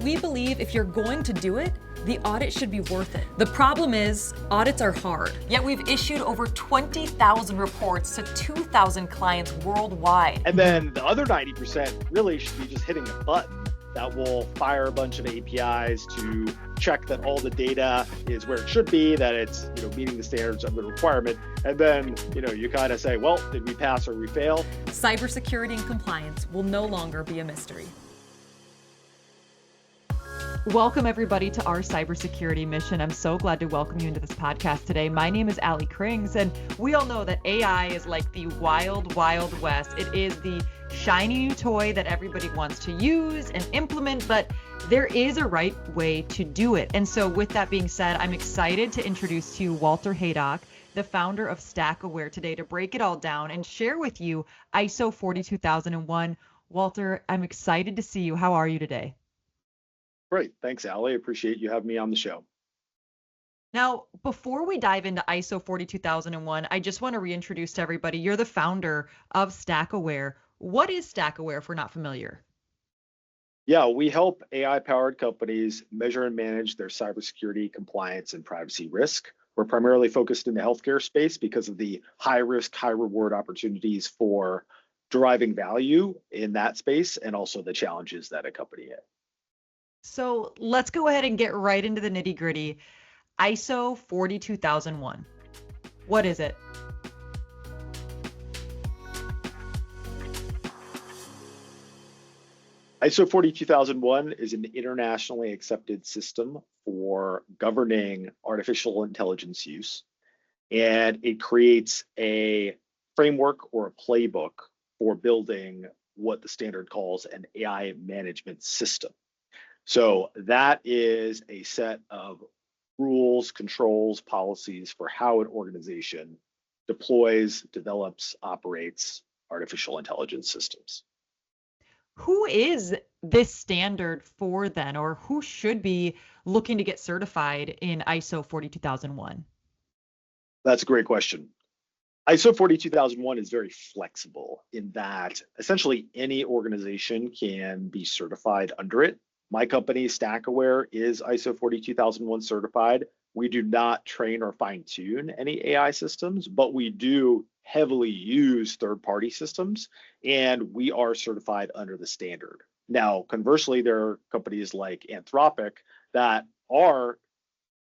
we believe if you're going to do it, the audit should be worth it. The problem is, audits are hard. Yet we've issued over 20,000 reports to 2,000 clients worldwide. And then the other 90% really should be just hitting a button that will fire a bunch of APIs to check that all the data is where it should be, that it's meeting the standards of the requirement. And then you kind of say, well, did we pass or we fail? Cybersecurity and compliance will no longer be a mystery. Welcome, everybody, to our cybersecurity mission. I'm so glad to welcome you into this podcast today. My name is Allie Krings, and we all know that AI is like the wild, wild west. It is the shiny new toy that everybody wants to use and implement, but there is a right way to do it. And so with that being said, I'm excited to introduce to you Walter Haydock, the founder of StackAware, today to break it all down and share with you ISO 42001. Walter, I'm excited to see you. How are you today? Great. Thanks, Allie. Appreciate you having me on the show. Now, before we dive into ISO 42001, I just want to reintroduce to everybody, you're the founder of StackAware. What is StackAware if we're not familiar? Yeah, we help AI-powered companies measure and manage their cybersecurity, compliance, and privacy risk. We're primarily focused in the healthcare space because of the high risk, high reward opportunities for deriving value in that space and also the challenges that accompany it. So let's go ahead and get right into the nitty gritty. ISO 42001. What is it? ISO 42001 is an internationally accepted system for governing artificial intelligence use, and it creates a framework or a playbook for building what the standard calls an AI management system. So that is a set of rules, controls, policies for how an organization deploys, develops, operates artificial intelligence systems. Who is this standard for then, or who should be looking to get certified in ISO 42001? That's a great question. ISO 42001 is very flexible in that essentially any organization can be certified under it. My company, StackAware, is ISO 42001 certified. We do not train or fine-tune any AI systems, but we do heavily use third-party systems, and we are certified under the standard. Now, conversely, there are companies like Anthropic that are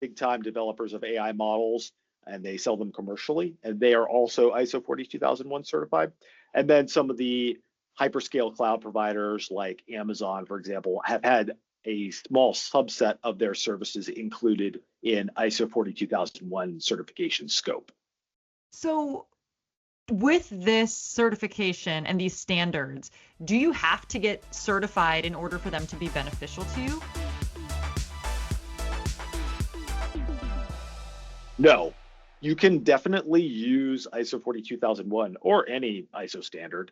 big-time developers of AI models, and they sell them commercially, and they are also ISO 42001 certified. And then some of the hyperscale cloud providers like Amazon, for example, have had a small subset of their services included in ISO 42001 certification scope. So with this certification and these standards, do you have to get certified in order for them to be beneficial to you? No, you can definitely use ISO 42001 or any ISO standard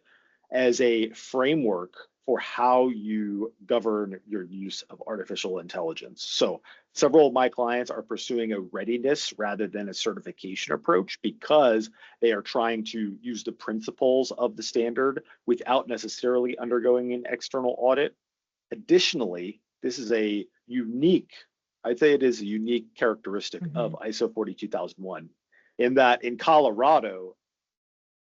as a framework for how you govern your use of artificial intelligence. So several of my clients are pursuing a readiness rather than a certification approach because they are trying to use the principles of the standard without necessarily undergoing an external audit. Additionally, this is a unique, I'd say it is a unique characteristic of ISO 42001 in that in Colorado,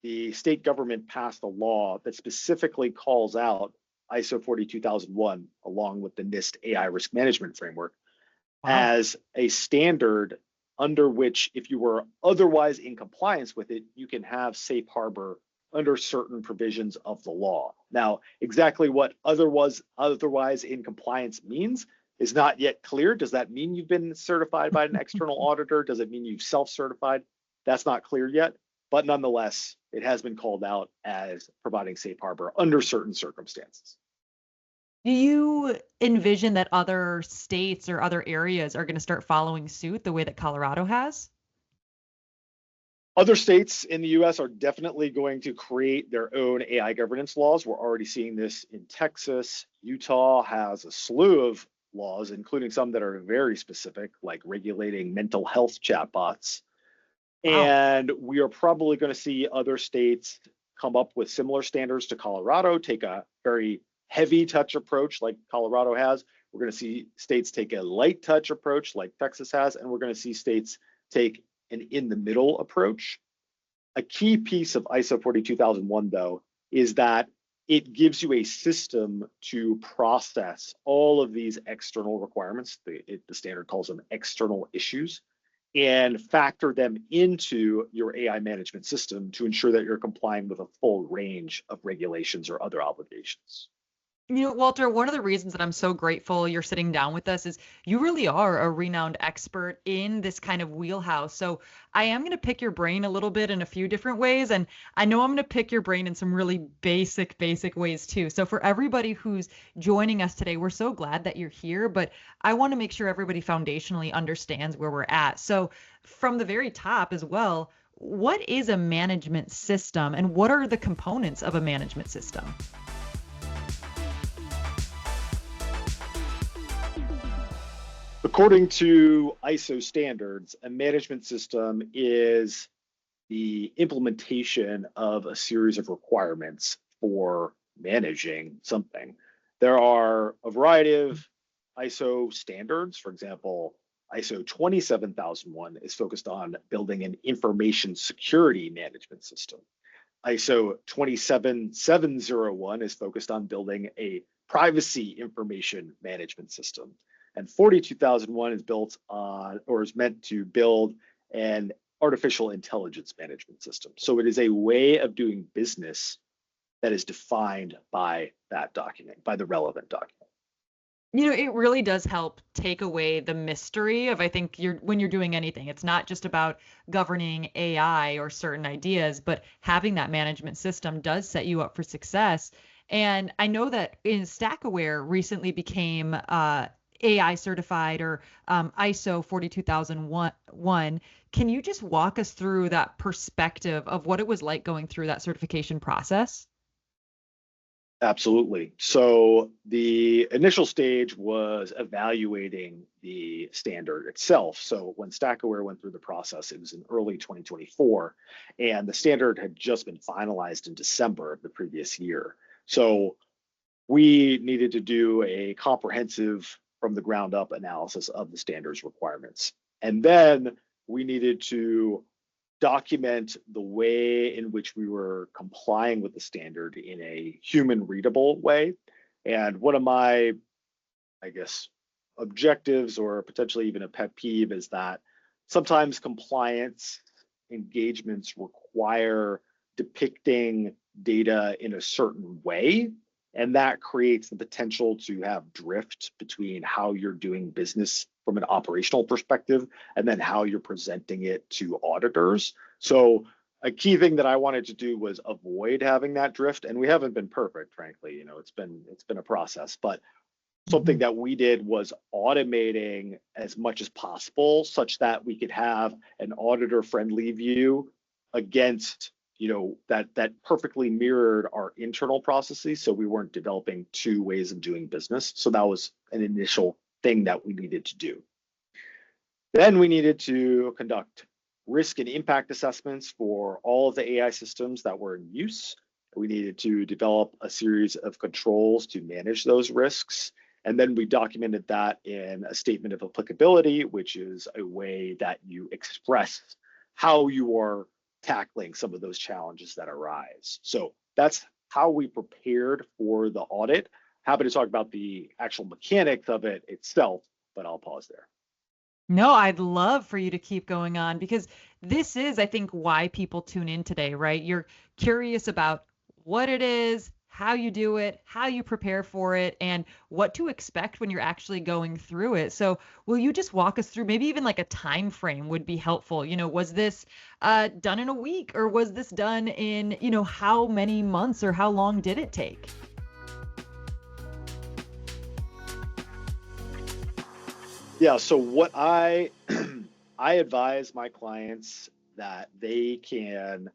the state government passed a law that specifically calls out ISO 42001 along with the NIST AI risk management framework as a standard under which if you were otherwise in compliance with it, you can have safe harbor under certain provisions of the law. Now, exactly what otherwise in compliance means is not yet clear. Does that mean you've been certified by an external auditor? Does it mean you've self-certified? That's not clear yet, but nonetheless, it has been called out as providing safe harbor under certain circumstances. Do you envision that other states or other areas are going to start following suit the way that Colorado has? Other states in the US are definitely going to create their own AI governance laws. We're already seeing this in Texas. Utah has a slew of laws, including some that are very specific, like regulating mental health chatbots. And we are probably going to see other states come up with similar standards to Colorado, take a very heavy touch approach like Colorado has. We're going to see states take a light touch approach like Texas has, and we're going to see states take an in the middle approach. A key piece of ISO 42001, though, is that it gives you a system to process all of these external requirements. The standard calls them external issues, and factor them into your AI management system to ensure that you're complying with a full range of regulations or other obligations. Walter, one of the reasons that I'm so grateful you're sitting down with us is you really are a renowned expert in this kind of wheelhouse. So I am going to pick your brain a little bit in a few different ways. And I know I'm going to pick your brain in some really basic ways too. So for everybody who's joining us today, we're so glad that you're here, but I want to make sure everybody foundationally understands where we're at. So from the very top as well, what is a management system and what are the components of a management system? According to ISO standards, a management system is the implementation of a series of requirements for managing something. There are a variety of ISO standards. For example, ISO 27001 is focused on building an information security management system. ISO 27701 is focused on building a privacy information management system. And 42001 is built on, or is meant to build an artificial intelligence management system. So it is a way of doing business that is defined by that document, by the relevant document. It really does help take away the mystery of, I think when you're doing anything, it's not just about governing AI or certain ideas, but having that management system does set you up for success. And I know that StackAware recently became AI certified or ISO 42001. Can you just walk us through that perspective of what it was like going through that certification process? Absolutely. So the initial stage was evaluating the standard itself. So when StackAware went through the process, it was in early 2024, and the standard had just been finalized in December of the previous year. So we needed to do a comprehensive from the ground up analysis of the standards requirements. And then we needed to document the way in which we were complying with the standard in a human readable way. And one of my, I guess, objectives or potentially even a pet peeve is that sometimes compliance engagements require depicting data in a certain way. And that creates the potential to have drift between how you're doing business from an operational perspective and then how you're presenting it to auditors. So a key thing that I wanted to do was avoid having that drift. And we haven't been perfect, frankly. It's been a process, but something that we did was automating as much as possible such that we could have an auditor-friendly view against that perfectly mirrored our internal processes. So we weren't developing two ways of doing business. So that was an initial thing that we needed to do. Then we needed to conduct risk and impact assessments for all of the AI systems that were in use. We needed to develop a series of controls to manage those risks. And then we documented that in a statement of applicability, which is a way that you express how you are tackling some of those challenges that arise. So that's how we prepared for the audit. Happy to talk about the actual mechanics of it itself, but I'll pause there. No, I'd love for you to keep going on because this is, I think, why people tune in today, right? You're curious about what it is, how you do it, how you prepare for it, and what to expect when you're actually going through it. So will you just walk us through, maybe even like a time frame would be helpful. Was this done in a week or was this done in, how many months or how long did it take? Yeah, so what I advise my clients that they can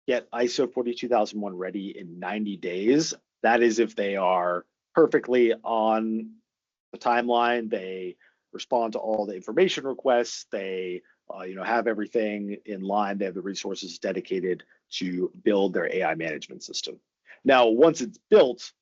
get ISO 42001 ready in 90 days. That is if they are perfectly on the timeline, they respond to all the information requests, they have everything in line, they have the resources dedicated to build their AI management system. Now, once it's built,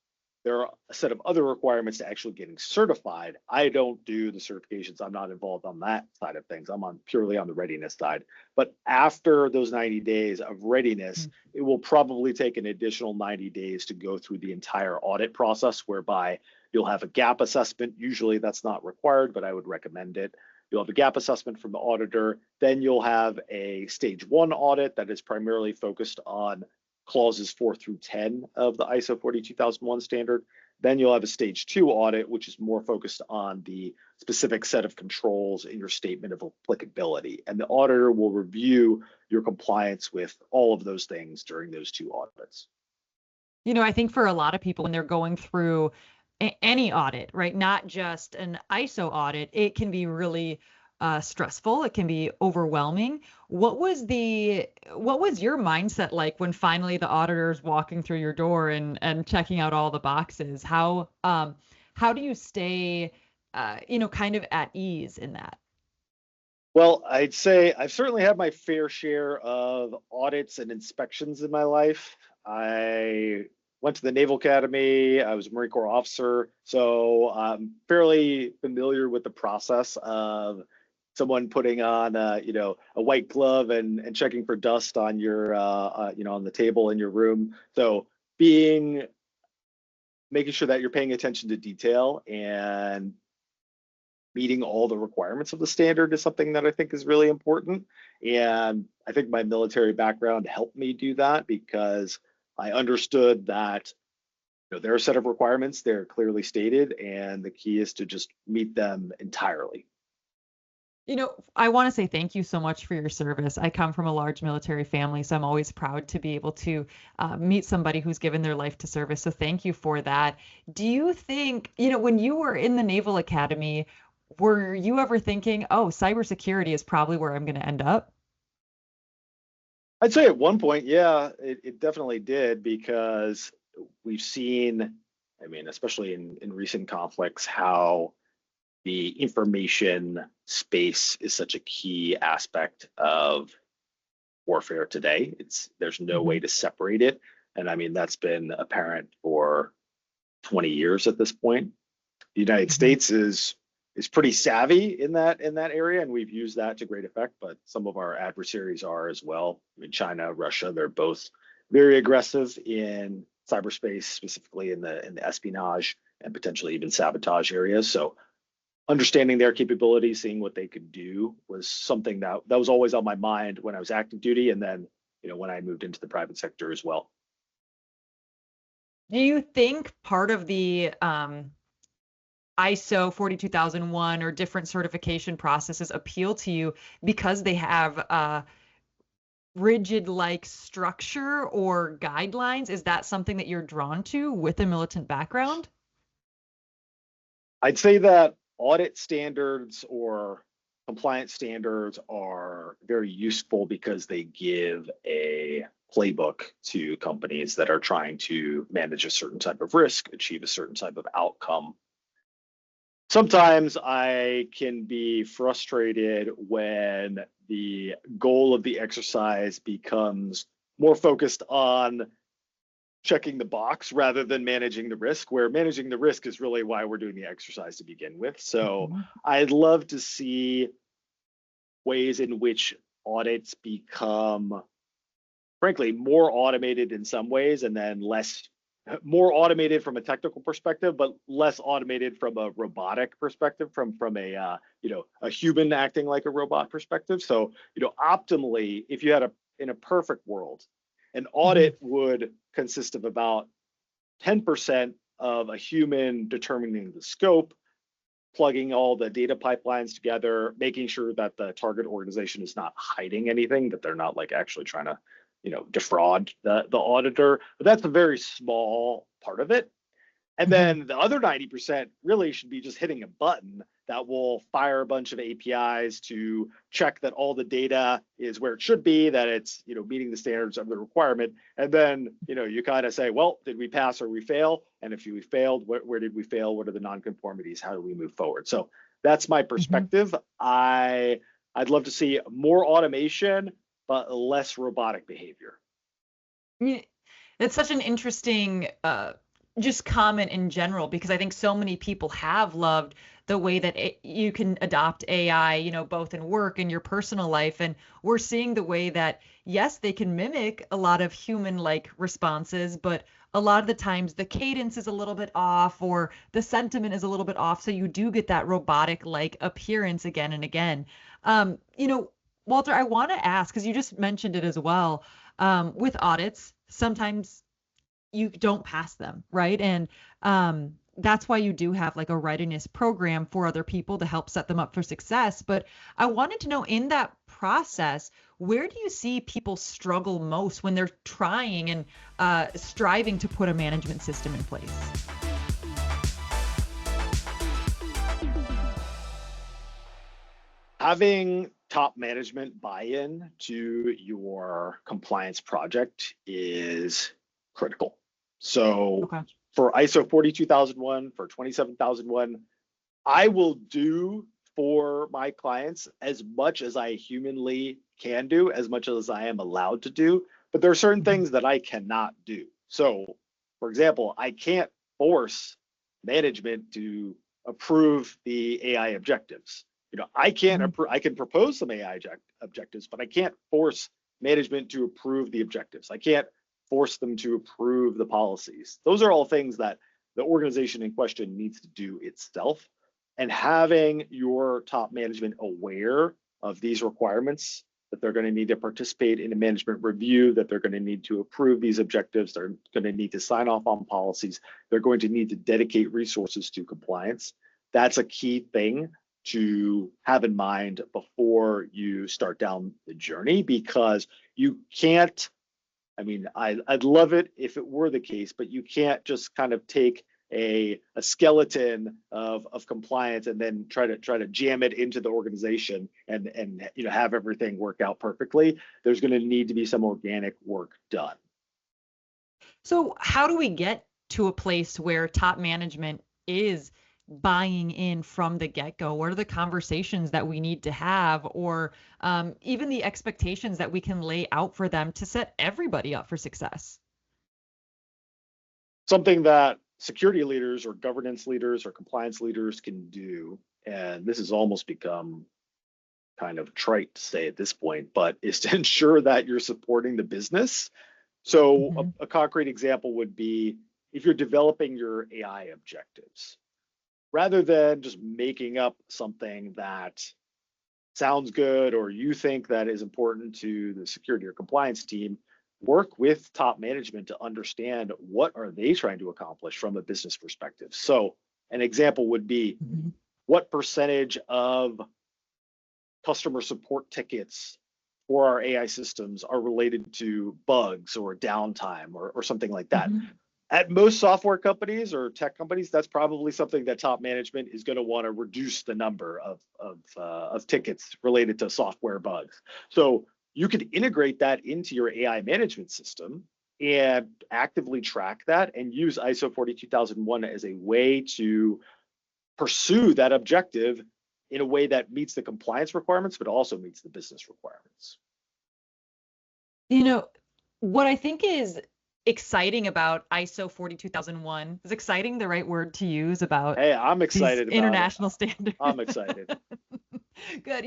there are a set of other requirements to actually getting certified. I don't do the certifications. I'm not involved on that side of things. I'm purely on the readiness side. But after those 90 days of readiness, it will probably take an additional 90 days to go through the entire audit process, whereby you'll have a gap assessment. Usually that's not required, but I would recommend it. You'll have a gap assessment from the auditor. Then you'll have a stage 1 audit that is primarily focused on clauses 4 through 10 of the ISO 42001 standard. Then you'll have a stage 2 audit, which is more focused on the specific set of controls in your statement of applicability. And the auditor will review your compliance with all of those things during those 2 audits. I think for a lot of people when they're going through any audit, right, not just an ISO audit, it can be really stressful. It can be overwhelming. What was your mindset like when finally the auditor's walking through your door and checking out all the boxes? How do you stay, kind of at ease in that? Well, I'd say I've certainly had my fair share of audits and inspections in my life. I went to the Naval Academy. I was a Marine Corps officer, so I'm fairly familiar with the process of someone putting on a white glove and checking for dust on your on the table in your room. So making sure that you're paying attention to detail and meeting all the requirements of the standard is something that I think is really important. And I think my military background helped me do that, because I understood that there are a set of requirements, they're clearly stated, and the key is to just meet them entirely. I want to say thank you so much for your service. I come from a large military family, so I'm always proud to be able to meet somebody who's given their life to service. So thank you for that. Do you think, when you were in the Naval Academy, were you ever thinking, oh, cybersecurity is probably where I'm going to end up? I'd say at one point, yeah, it definitely did, because we've seen, especially in recent conflicts, how the information space is such a key aspect of warfare today. There's no way to separate it. And that's been apparent for 20 years at this point. The United States is pretty savvy in that area, and we've used that to great effect, but some of our adversaries are as well. China, Russia, they're both very aggressive in cyberspace, specifically in the espionage and potentially even sabotage areas. So understanding their capabilities, seeing what they could do, was something that was always on my mind when I was active duty, and then when I moved into the private sector as well. Do you think part of the ISO 42001 or different certification processes appeal to you because they have a rigid structure or guidelines? Is that something that you're drawn to with a militant background? I'd say that audit standards or compliance standards are very useful because they give a playbook to companies that are trying to manage a certain type of risk, achieve a certain type of outcome. Sometimes I can be frustrated when the goal of the exercise becomes more focused on checking the box rather than managing the risk, where managing the risk is really why we're doing the exercise to begin with. So I'd love to see ways in which audits become, frankly, more automated in some ways, and then more automated from a technical perspective, but less automated from a robotic perspective, from a human acting like a robot perspective. So optimally, if you had in a perfect world, an audit would consist of about 10% of a human determining the scope, plugging all the data pipelines together, making sure that the target organization is not hiding anything, that they're not actually trying to defraud the auditor. But that's a very small part of it. And then the other 90% really should be just hitting a button that will fire a bunch of APIs to check that all the data is where it should be, that it's meeting the standards of the requirement. And then you kind of say, well, did we pass or we fail? And if we failed, where did we fail? What are the nonconformities? How do we move forward? So that's my perspective. I'd love to see more automation, but less robotic behavior. It's such an interesting just comment in general, because I think so many people have loved the way that you can adopt AI, both in work and your personal life. And we're seeing the way that, yes, they can mimic a lot of human-like responses, but a lot of the times the cadence is a little bit off or the sentiment is a little bit off. So you do get that robotic-like appearance again and again. Walter, I want to ask, because you just mentioned it as well, with audits, sometimes you don't pass them, right? And that's why you do have like a readiness program for other people to help set them up for success. But I wanted to know, in that process, where do you see people struggle most when they're trying and striving to put a management system in place? Having top management buy-in to your compliance project is critical. So Okay. for ISO 42001, for 27001, I will do for my clients as much as I humanly can do, as much as I am allowed to do, but there are certain things that I cannot do. So, for example, I can't force management to approve the AI objectives. I can't I can propose some AI objectives, but I can't force management to approve the objectives. I can't force them to approve the policies. Those are all things that the organization in question needs to do itself. And having your top management aware of these requirements, that they're going to need to participate in a management review, that they're going to need to approve these objectives, they're going to need to sign off on policies, they're going to need to dedicate resources to compliance. That's a key thing to have in mind before you start down the journey, because you can't, I'd love it if it were the case, but you can't just kind of take a skeleton of compliance and then try to jam it into the organization and have everything work out perfectly. There's going to need to be some organic work done. So how do we get to a place where top management is buying in from the get-go? What are the conversations that we need to have, or even the expectations that we can lay out for them to set everybody up for success? Something that security leaders or governance leaders or compliance leaders can do, and this has almost become kind of trite to say at this point, but is to ensure that you're supporting the business. So a concrete example would be, if you're developing your AI objectives, rather than just making up something that sounds good or you think that is important to the security or compliance team, work with top management to understand what are they trying to accomplish from a business perspective. So an example would be, what percentage of customer support tickets for our AI systems are related to bugs or downtime or something like that? At most software companies or tech companies, that's probably something that top management is going to want to reduce the number of tickets related to software bugs. So you could integrate that into your AI management system and actively track that and use ISO 42001 as a way to pursue that objective in a way that meets the compliance requirements, but also meets the business requirements. What I think is exciting about ISO 42001, is exciting the right word to use about? Hey, I'm excited about international standards. I'm excited. Good.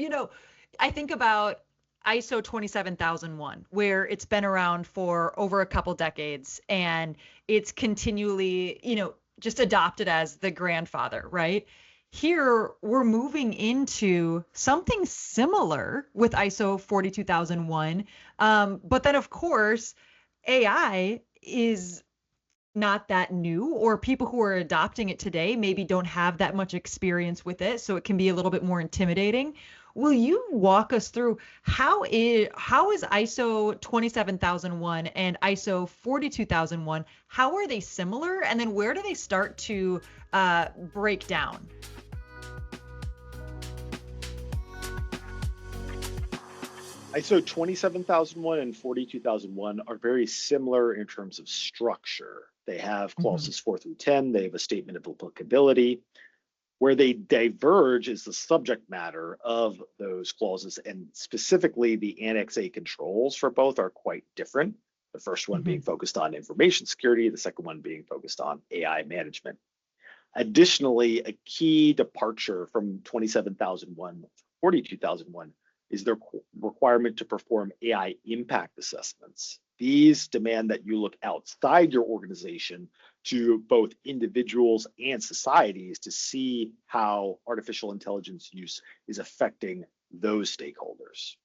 I think about ISO 27001, where it's been around for over a couple decades and it's continually, just adopted as the grandfather, right? Here, we're moving into something similar with ISO 42001. But then, of course, AI is not that new, or people who are adopting it today maybe don't have that much experience with it, so it can be a little bit more intimidating. Will you walk us through how is ISO 27001 and ISO 42001, how are they similar, and then where do they start to break down? ISO 27001 and 42001 are very similar in terms of structure. They have clauses 4 through 10. They have a statement of applicability. Where they diverge is the subject matter of those clauses, and specifically the Annex A controls for both are quite different. The first one being focused on information security, the second one being focused on AI management. Additionally, a key departure from 27001 to 42001 is the requirement to perform AI impact assessments. These demand that you look outside your organization to both individuals and societies to see how artificial intelligence use is affecting those stakeholders.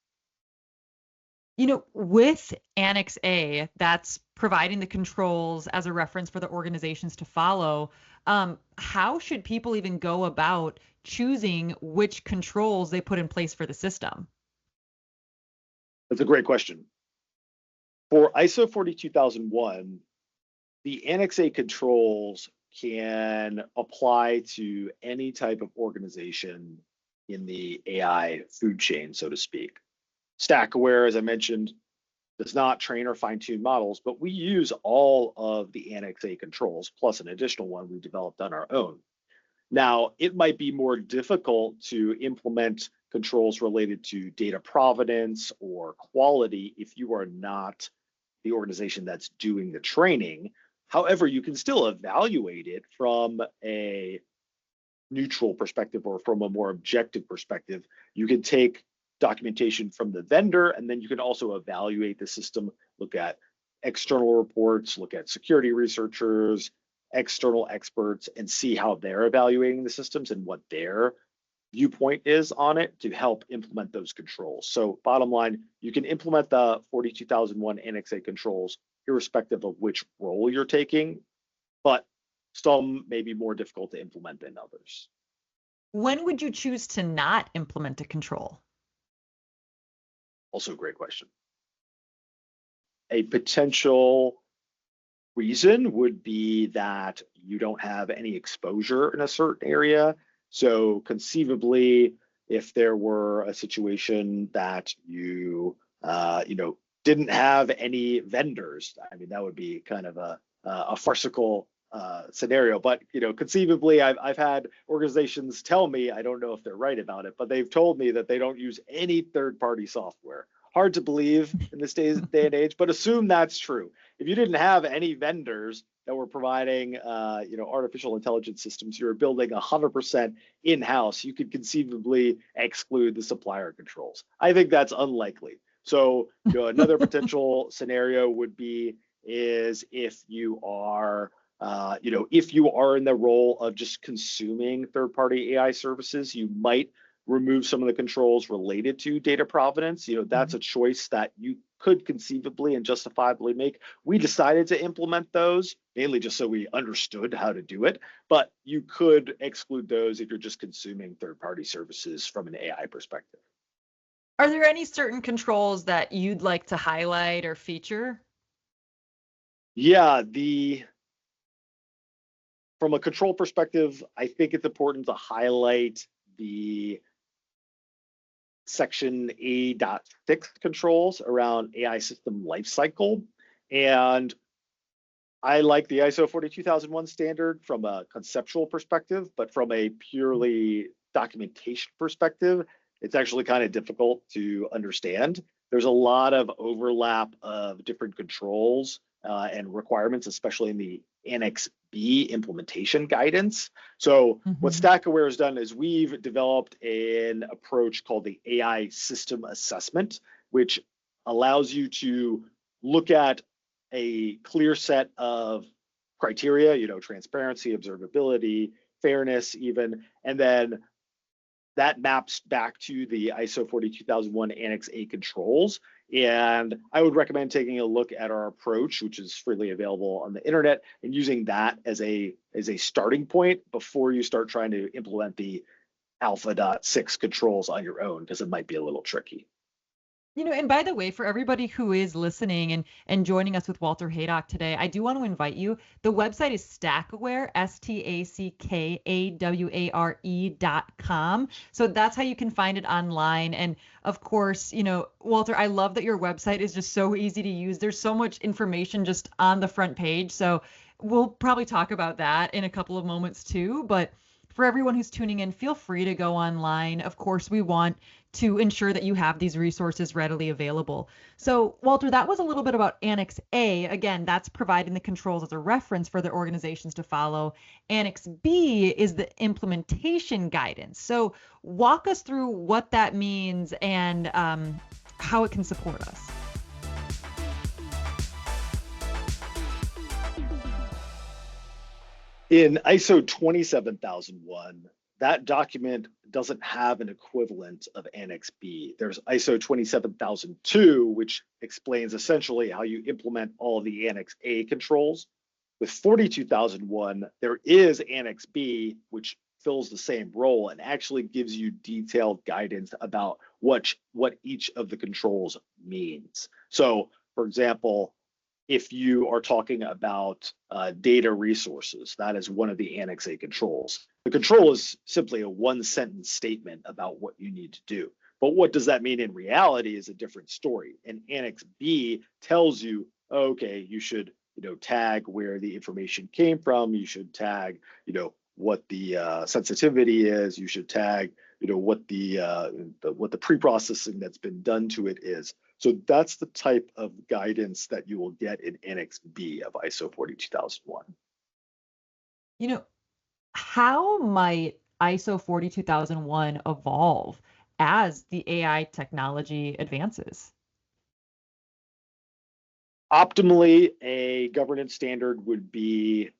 With Annex A, that's providing the controls as a reference for the organizations to follow. How should people even go about choosing which controls they put in place for the system? That's a great question. For ISO 42001, the Annex A controls can apply to any type of organization in the AI food chain, so to speak. StackAware, as I mentioned, does not train or fine-tune models, but we use all of the Annex A controls, plus an additional one we developed on our own. Now, it might be more difficult to implement controls related to data provenance or quality if you are not the organization that's doing the training. However, you can still evaluate it from a neutral perspective or from a more objective perspective. You can take documentation from the vendor, and then you can also evaluate the system, look at external reports, look at security researchers, external experts, and see how they're evaluating the systems and what their viewpoint is on it to help implement those controls. So bottom line, you can implement the 42001 Annex A controls irrespective of which role you're taking, but some may be more difficult to implement than others. When would you choose to not implement a control? Also a great question. A potential reason would be that you don't have any exposure in a certain area. So conceivably, if there were a situation that you didn't have any vendors, I mean, that would be kind of a farcical scenario. But conceivably, I've had organizations tell me, I don't know if they're right about it, but they've told me that they don't use any third-party software. Hard to believe in this day and age, but assume that's true. If you didn't have any vendors that were providing artificial intelligence systems, you're building 100% in-house, you could conceivably exclude the supplier controls. I think that's unlikely. So another potential scenario would be is if you are in the role of just consuming third-party AI services, you might remove some of the controls related to data provenance. That's a choice that you could conceivably and justifiably make. We decided to implement those mainly just so we understood how to do it, but you could exclude those if you're just consuming third-party services from an AI perspective. Are there any certain controls that you'd like to highlight or feature? Yeah, from a control perspective, I think it's important to highlight the Section A.6 controls around AI system lifecycle. And I like the ISO 42001 standard from a conceptual perspective, but from a purely documentation perspective, it's actually kind of difficult to understand. There's a lot of overlap of different controls and requirements, especially in the Annex B implementation guidance. So what StackAware has done is we've developed an approach called the AI system assessment, which allows you to look at a clear set of criteria, transparency, observability, fairness even, and then that maps back to the ISO 42001 Annex A controls. And I would recommend taking a look at our approach, which is freely available on the internet, and using that as a starting point before you start trying to implement the Alpha.6 controls on your own, because it might be a little tricky. And by the way, for everybody who is listening and joining us with Walter Haydock today, I do want to invite you. The website is StackAware, StackAware.com. So that's how you can find it online. And of course, Walter, I love that your website is just so easy to use. There's so much information just on the front page. So we'll probably talk about that in a couple of moments too. But for everyone who's tuning in, feel free to go online. Of course, we want to ensure that you have these resources readily available. So, Walter, that was a little bit about Annex A. Again, that's providing the controls as a reference for the organizations to follow. Annex B is the implementation guidance. So, walk us through what that means and how it can support us. In ISO 27001, that document doesn't have an equivalent of Annex B. There's ISO 27002, which explains essentially how you implement all the Annex A controls. With 42001, there is Annex B, which fills the same role and actually gives you detailed guidance about what each of the controls means. So, for example, if you are talking about data resources, that is one of the Annex A controls. The control is simply a one-sentence statement about what you need to do. But what does that mean in reality is a different story. And Annex B tells you, okay, you should tag where the information came from. You should tag, what the sensitivity is. You should tag, what the pre-processing that's been done to it is. So that's the type of guidance that you will get in Annex B of ISO 42001. How might ISO 42001 evolve as the AI technology advances? Optimally, a governance standard would be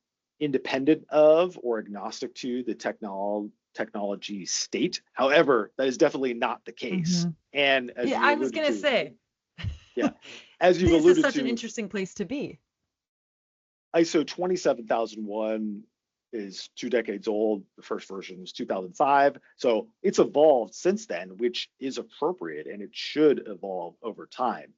independent of or agnostic to the technology state. However, that is definitely not the case. Mm-hmm. And as I was going to say, yeah, as you've this alluded is such to, an interesting place to be. ISO 27001 is 2 decades old. The first version was 2005. So it's evolved since then, which is appropriate, and it should evolve over time.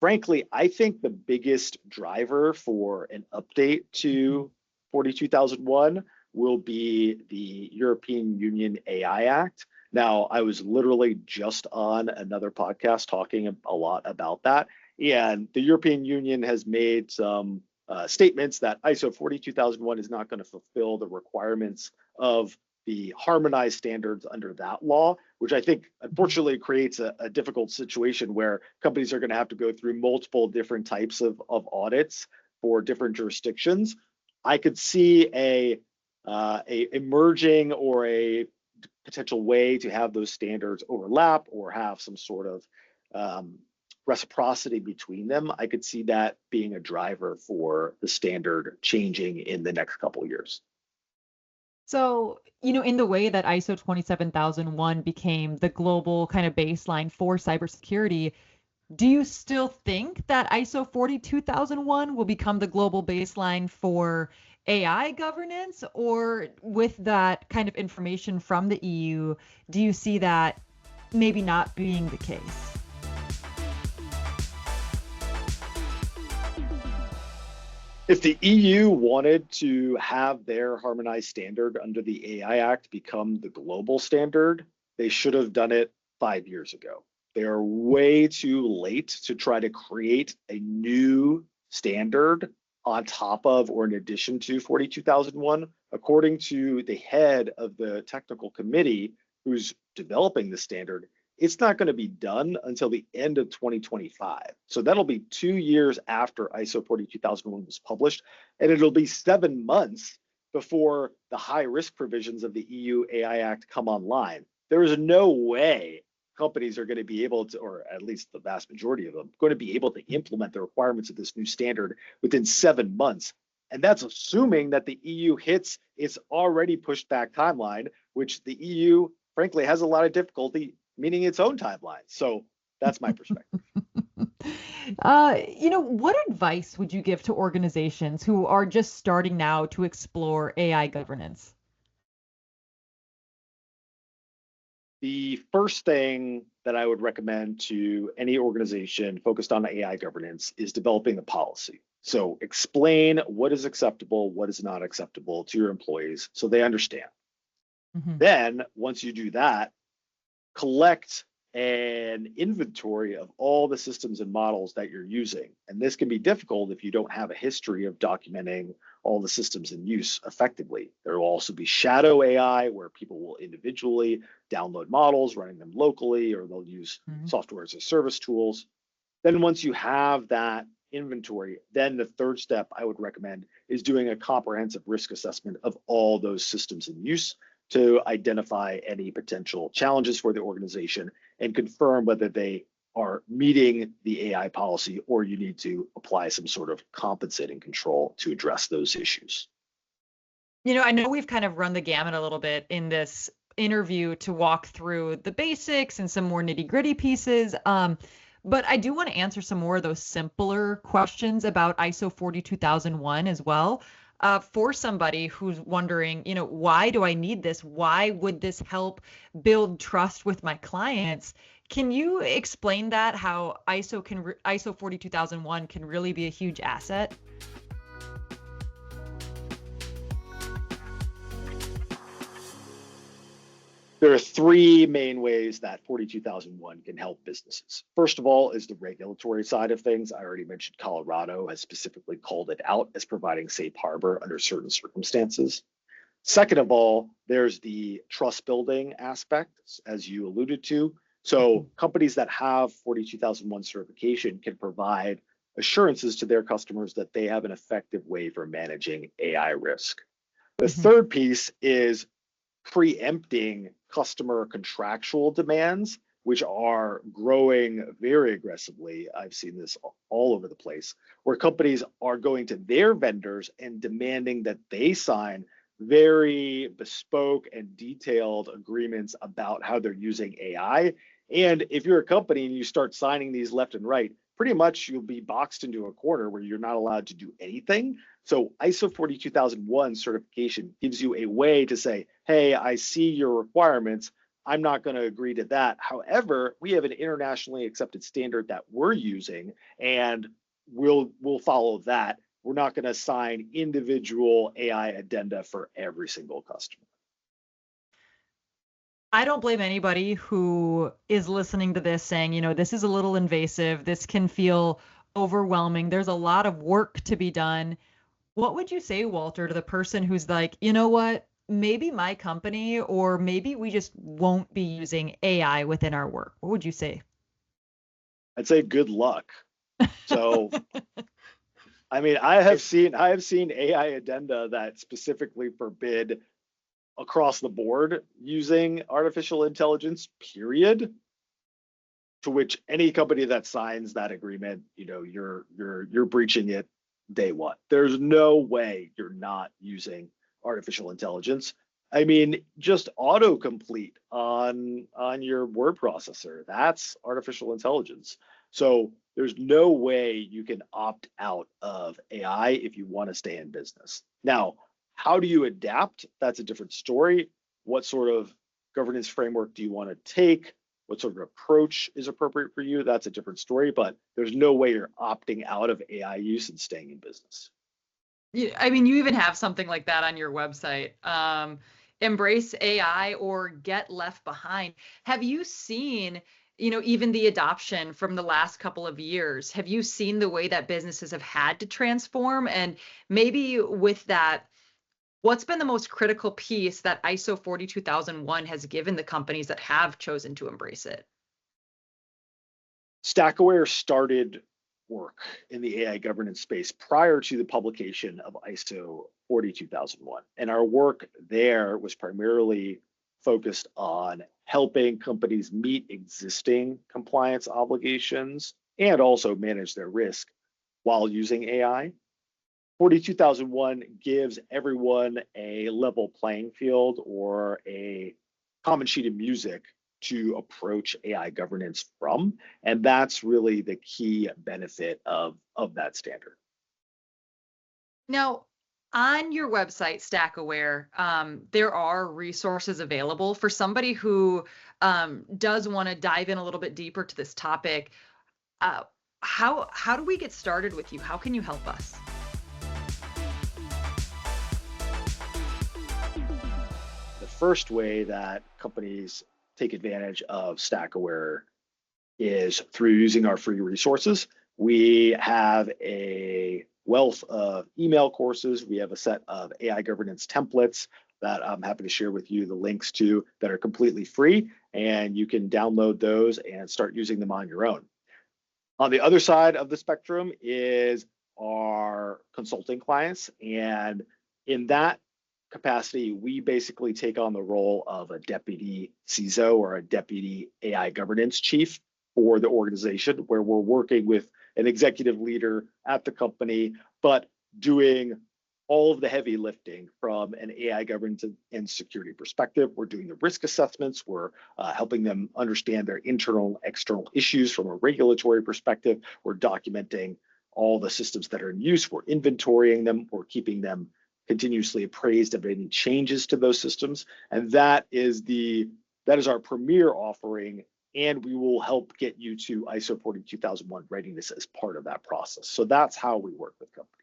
Frankly, I think the biggest driver for an update to 42001 will be the European Union AI Act. Now, I was literally just on another podcast talking a lot about that, and the European Union has made some statements that ISO 42001 is not going to fulfill the requirements of the harmonized standards under that law, which I think unfortunately creates a difficult situation where companies are going to have to go through multiple different types of audits for different jurisdictions. I could see a emerging or a potential way to have those standards overlap or have some sort of reciprocity between them. I could see that being a driver for the standard changing in the next couple of years. So, in the way that ISO 27001 became the global kind of baseline for cybersecurity, do you still think that ISO 42001 will become the global baseline for AI governance? Or with that kind of information from the EU, do you see that maybe not being the case? If the EU wanted to have their harmonized standard under the AI Act become the global standard, they should have done it 5 years ago. They are way too late to try to create a new standard on top of or in addition to 42001. According to the head of the technical committee who's developing the standard, it's not going to be done until the end of 2025. So that'll be 2 years after ISO 42001 was published, and it'll be 7 months before the high risk provisions of the EU AI Act come online. There is no way companies are going to be able to, or at least the vast majority of them, going to be able to implement the requirements of this new standard within 7 months. And that's assuming that the EU hits its already pushed back timeline, which the EU, frankly, has a lot of difficulty meeting its own timeline. So that's my perspective. What advice would you give to organizations who are just starting now to explore AI governance? The first thing that I would recommend to any organization focused on AI governance is developing the policy. So explain what is acceptable, what is not acceptable to your employees so they understand. Mm-hmm. Then once you do that, collect an inventory of all the systems and models that you're using. And this can be difficult if you don't have a history of documenting all the systems in use effectively. There will also be shadow AI, where people will individually download models, running them locally, or they'll use software as a service tools. Then once you have that inventory, then the third step I would recommend is doing a comprehensive risk assessment of all those systems in use to identify any potential challenges for the organization and confirm whether they are meeting the AI policy or you need to apply some sort of compensating control to address those issues. I know we've kind of run the gamut a little bit in this interview to walk through the basics and some more nitty-gritty pieces. But I do want to answer some more of those simpler questions about ISO 42001 as well. For somebody who's wondering, why do I need this? Why would this help build trust with my clients? Can you explain that, how ISO 42001 can really be a huge asset? There are three main ways that 42001 can help businesses. First of all is the regulatory side of things. I already mentioned Colorado has specifically called it out as providing safe harbor under certain circumstances. Second of all, there's the trust building aspect, as you alluded to. So companies that have 42001 certification can provide assurances to their customers that they have an effective way for managing AI risk. The third piece is preempting customer contractual demands, which are growing very aggressively. I've seen this all over the place, where companies are going to their vendors and demanding that they sign very bespoke and detailed agreements about how they're using AI. And if you're a company and you start signing these left and right, pretty much you'll be boxed into a corner where you're not allowed to do anything. So ISO 42001 certification gives you a way to say, hey, I see your requirements. I'm not going to agree to that. However, we have an internationally accepted standard that we're using, and we'll follow that. We're not going to sign individual AI addenda for every single customer. I don't blame anybody who is listening to this saying, this is a little invasive. This can feel overwhelming. There's a lot of work to be done. What would you say, Walter, to the person who's like, you know what, maybe my company, or maybe we just won't be using AI within our work? What would you say? I'd say good luck. So, I mean, I have seen AI addenda that specifically forbid across the board using artificial intelligence, period. To which any company that signs that agreement, you're breaching it day one. There's no way you're not using artificial intelligence. I mean, just autocomplete on your word processor, that's artificial intelligence. So there's no way you can opt out of AI if you want to stay in business. Now, how do you adapt? That's a different story. What sort of governance framework do you want to take? What sort of approach is appropriate for you? That's a different story, but there's no way you're opting out of AI use and staying in business. Yeah, I mean, you even have something like that on your website. Embrace AI or get left behind. Have you seen, even the adoption from the last couple of years? Have you seen the way that businesses have had to transform? And maybe with that, what's been the most critical piece that ISO 42001 has given the companies that have chosen to embrace it? StackAware started work in the AI governance space prior to the publication of ISO 42001. And our work there was primarily focused on helping companies meet existing compliance obligations and also manage their risk while using AI. 42001 gives everyone a level playing field or a common sheet of music to approach AI governance from. And that's really the key benefit of that standard. Now, on your website, StackAware, there are resources available for somebody who does want to dive in a little bit deeper to this topic. How do we get started with you? How can you help us? The first way that companies take advantage of StackAware is through using our free resources. We have a wealth of email courses. We have a set of AI governance templates that I'm happy to share with you the links to that are completely free, and you can download those and start using them on your own. On the other side of the spectrum is our consulting clients, and in that capacity, we basically take on the role of a deputy CISO or a deputy AI governance chief for the organization, where we're working with an executive leader at the company, but doing all of the heavy lifting from an AI governance and security perspective. We're doing the risk assessments. We're helping them understand their internal and external issues from a regulatory perspective. We're documenting all the systems that are in use. We're inventorying them. We're keeping them continuously appraised of any changes to those systems. And that is our premier offering. And we will help get you to ISO 42001 readiness as part of that process. So that's how we work with companies.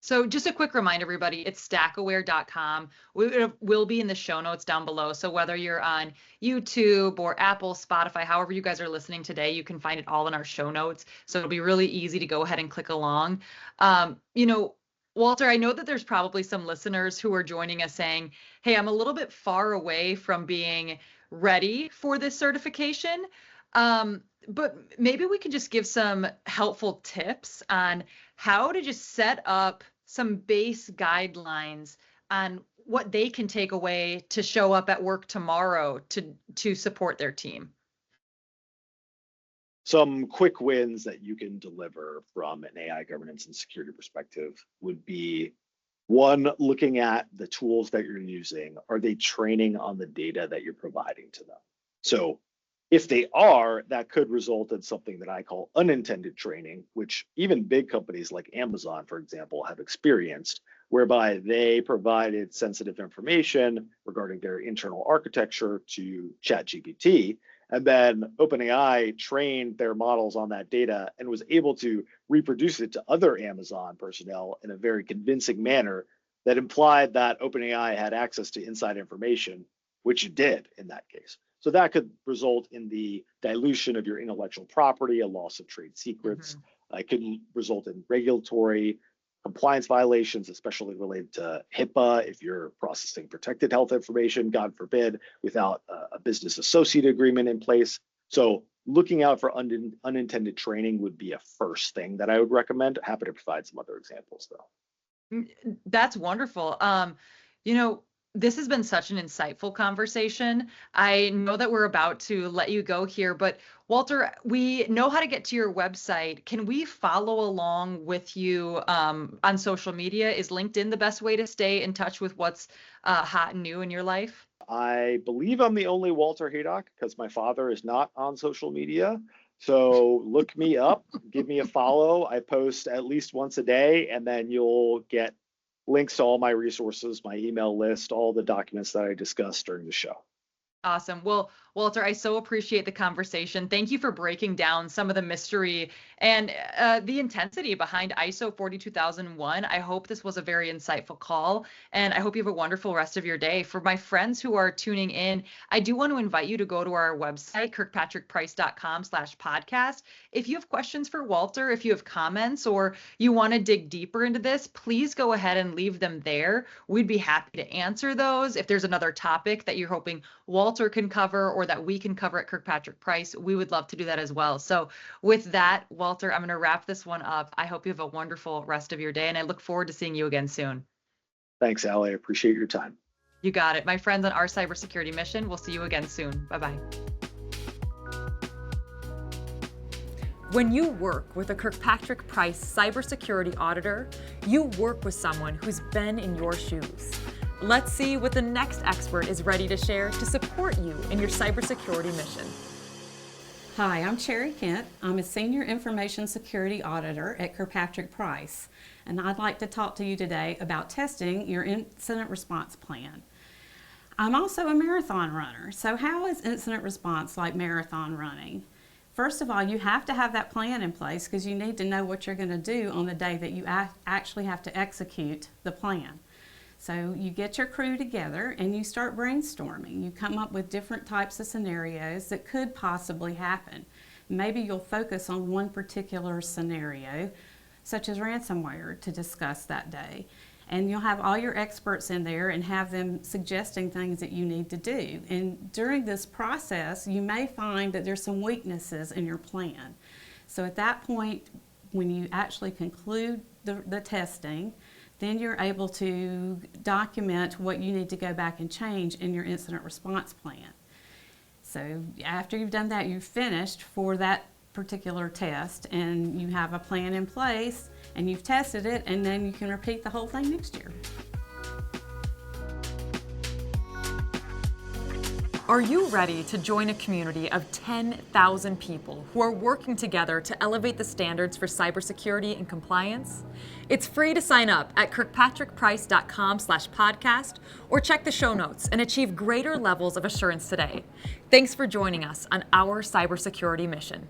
So just a quick reminder, everybody, it's stackaware.com. Will be in the show notes down below. So whether you're on YouTube or Apple, Spotify, however you guys are listening today, you can find it all in our show notes. So it'll be really easy to go ahead and click along. Walter, I know that there's probably some listeners who are joining us saying, hey, I'm a little bit far away from being ready for this certification. But maybe we can just give some helpful tips on how to just set up some base guidelines on what they can take away to show up at work tomorrow to support their team. Some quick wins that you can deliver from an AI governance and security perspective would be, one, looking at the tools that you're using. Are they training on the data that you're providing to them? So if they are, that could result in something that I call unintended training, which even big companies like Amazon, for example, have experienced, whereby they provided sensitive information regarding their internal architecture to ChatGPT, and then OpenAI trained their models on that data and was able to reproduce it to other Amazon personnel in a very convincing manner that implied that OpenAI had access to inside information, which it did in that case. So that could result in the dilution of your intellectual property, a loss of trade secrets. It could result in regulatory compliance violations, especially related to HIPAA, if you're processing protected health information, God forbid, without a business associate agreement in place. So looking out for unintended training would be a first thing that I would recommend. Happy to provide some other examples, though. That's wonderful. This has been such an insightful conversation. I know that we're about to let you go here, but Walter, we know how to get to your website. Can we follow along with you on social media? Is LinkedIn the best way to stay in touch with what's hot and new in your life? I believe I'm the only Walter Haydock because my father is not on social media. So look me up, give me a follow. I post at least once a day, and then you'll get links to all my resources, my email list, all the documents that I discussed during the show. Awesome. Well, Walter, I so appreciate the conversation. Thank you for breaking down some of the mystery and the intensity behind ISO 42001. I hope this was a very insightful call, and I hope you have a wonderful rest of your day. For my friends who are tuning in, I do want to invite you to go to our website, kirkpatrickprice.com/podcast. If you have questions for Walter, if you have comments, or you want to dig deeper into this, please go ahead and leave them there. We'd be happy to answer those. If there's another topic that you're hoping Walter can cover or that we can cover at Kirkpatrick Price, we would love to do that as well. So with that, Walter, I'm going to wrap this one up. I hope you have a wonderful rest of your day, and I look forward to seeing you again soon. Thanks, Allie. I appreciate your time. You got it. My friends on our cybersecurity mission, we'll see you again soon. Bye-bye. When you work with a Kirkpatrick Price cybersecurity auditor, you work with someone who's been in your shoes. Let's see what the next expert is ready to share to support you in your cybersecurity mission. Hi, I'm Cherry Kent. I'm a Senior Information Security Auditor at Kirkpatrick Price, and I'd like to talk to you today about testing your incident response plan. I'm also a marathon runner, so how is incident response like marathon running? First of all, you have to have that plan in place because you need to know what you're going to do on the day that you actually have to execute the plan. So you get your crew together and you start brainstorming. You come up with different types of scenarios that could possibly happen. Maybe you'll focus on one particular scenario, such as ransomware, to discuss that day. And you'll have all your experts in there and have them suggesting things that you need to do. And during this process, you may find that there's some weaknesses in your plan. So at that point, when you actually conclude the testing, then you're able to document what you need to go back and change in your incident response plan. So after you've done that, you've finished for that particular test, and you have a plan in place, and you've tested it, and then you can repeat the whole thing next year. Are you ready to join a community of 10,000 people who are working together to elevate the standards for cybersecurity and compliance? It's free to sign up at kirkpatrickprice.com/podcast or check the show notes and achieve greater levels of assurance today. Thanks for joining us on our cybersecurity mission.